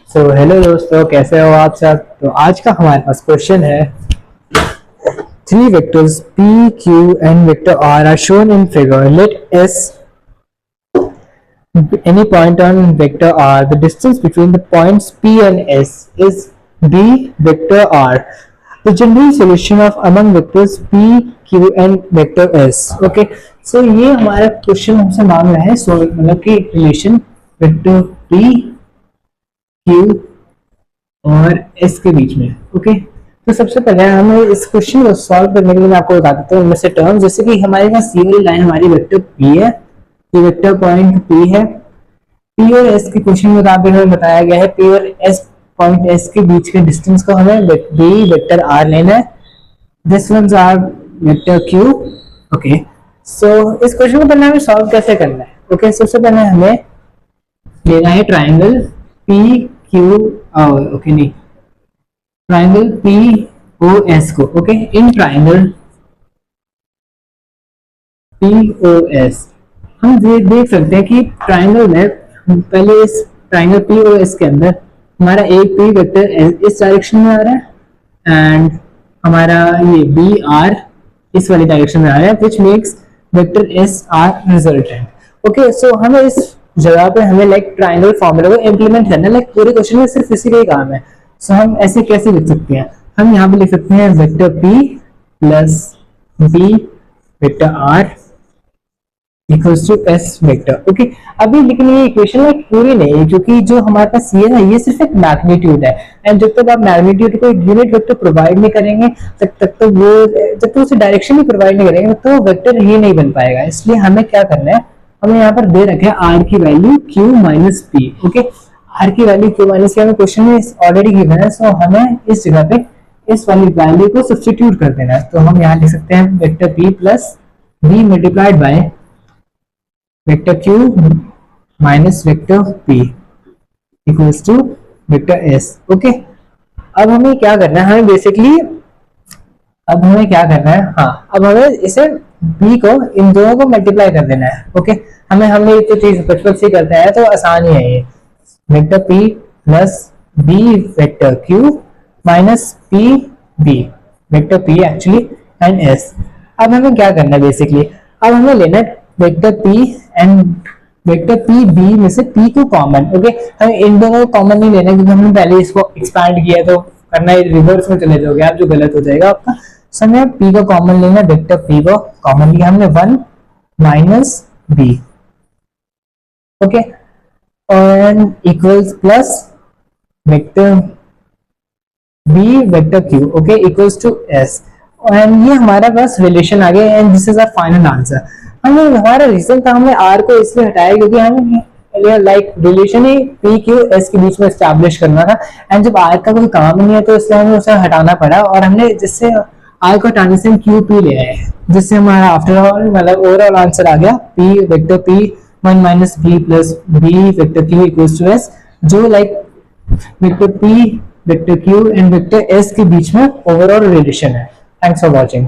Hello दोस्तों, कैसे हो आप सब। तो आज का हमारे पास क्वेश्चन है, three vectors p q and vector r are shown in figure. Let s any point on vector r. The distance between the points p and s is b vector r. The general solution of among vectors p q and vector s. Okay, so ये हमारा question हमसे मांग रहा है मतलब कि relation vector p q और s के बीच में। ओके, तो सबसे पहले हमें इस क्वेश्चन को सॉल्व करने के लिए मैं आपको बता देता हूँ इनमें से टर्म। जैसे कि हमारे पास ये वाली लाइन हमारी वेक्टर p है, ये वेक्टर पॉइंट p है। p और s के क्वेश्चन में हमें बताया गया है p और s पॉइंट s के बीच के डिस्टेंस को हमें b वेक्टर r लेना है। This one's R vector q। Okay, so इस क्वेश्चन को पहले हमें सॉल्व कैसे करना है। ओके, सबसे पहले हमें लेना है ट्राइंगल p q ओके नहीं, ट्राइंगल पी ओ एस को। Okay, in triangle P O S हम देख सकते हैं कि ट्राइंगल में पहले इस ट्राइंगल पी ओ एस के अंदर हमारा एक पी वेक्टर इस डायरेक्शन में आ रहा है एंड हमारा ये बी आर इस वाली डायरेक्शन में आ रहा है, which makes vector S R resultant. Okay, so हमें इस जगह पे हमें लाइक ट्राइंगल फॉर्मूला को इंप्लीमेंट करना है। लाइक पूरे क्वेश्चन में सिर्फ इसी का ही काम है। सो हम ऐसे कैसे लिख सकते हैं, हम यहाँ पे लिख सकते हैं vector p plus b vector r equals to s vector. Okay, अभी लेकिन ये इक्वेशन में पूरी नहीं है क्योंकि जो हमारे पास ये ना, ये सिर्फ एक मैग्नीट्यूड है एंड जब तक आप मैग्नीट्यूड को एक यूनिट वेक्टर प्रोवाइड नहीं करेंगे तब तक जब तक उसे डायरेक्शन ही प्रोवाइड नहीं करेंगे तो वेक्टर ही नहीं बन पाएगा। इसलिए हमें क्या करना है, हमें यहाँ पर दे रखे है r की value q minus p। Okay, r की वैल्यू q माइनस p हमें क्वेश्चन में ऑलरेडी गिवन है, सो हमें इस जगह पे इस वाली वैल्यू को सब्स्टिट्यूट कर देना है। तो हम यहाँ लिख सकते हैं vector p plus b multiplied by vector q minus vector p equals to vector s। Okay, अब हमें क्या करना है, हमें बेसिकली अब हमें क्या करना है, हाँ अब हमें इसे b को इन दोनों को मल्टीप्लाई कर देना है। ओके, हमने ये तो चीज बचपन से करते हैं तो आसान ही है ये। Vector p plus b vector q minus p b vector p actually and s। अब हमें क्या करना है बेसिकली, अब हमें लेना है vector p and vector p b में से p को कॉमन। ओके, हमें इन दोनों को कॉमन नहीं लेना क्योंकि हमने पहले इसको एक्सपैंड किया तो करना रिवर्स में चले जाओगे आप, जो गलत हो जाएगा आपका। सो हमें p को कॉमन लेना, वेक्टर p को कॉमन लिया हमने 1 माइनस b। ओके, और equals plus vector b vector q okay equals to s and ये हमारा बस रिलेशन आ गया and this is our final answer. हमने हमारा रीजन था, हमने r को इसलिए हटाया क्योंकि हम लाइक रिलेशन ही p q s के बीच में एस्टैब्लिश करना था एंड जब r का कोई काम नहीं है तो इसलिए हमें उसे हटाना पड़ा और हमने जिससे r को हटाने से q p ले आए, जिससे हमारा आफ्टर ऑल मतलब ओवरऑल आंसर आ गया p vector p 1 minus b plus b vector q equals to s, जो like vector p vector q and vector s के बीच में ओवरऑल रिलेशन है। Thanks for watching.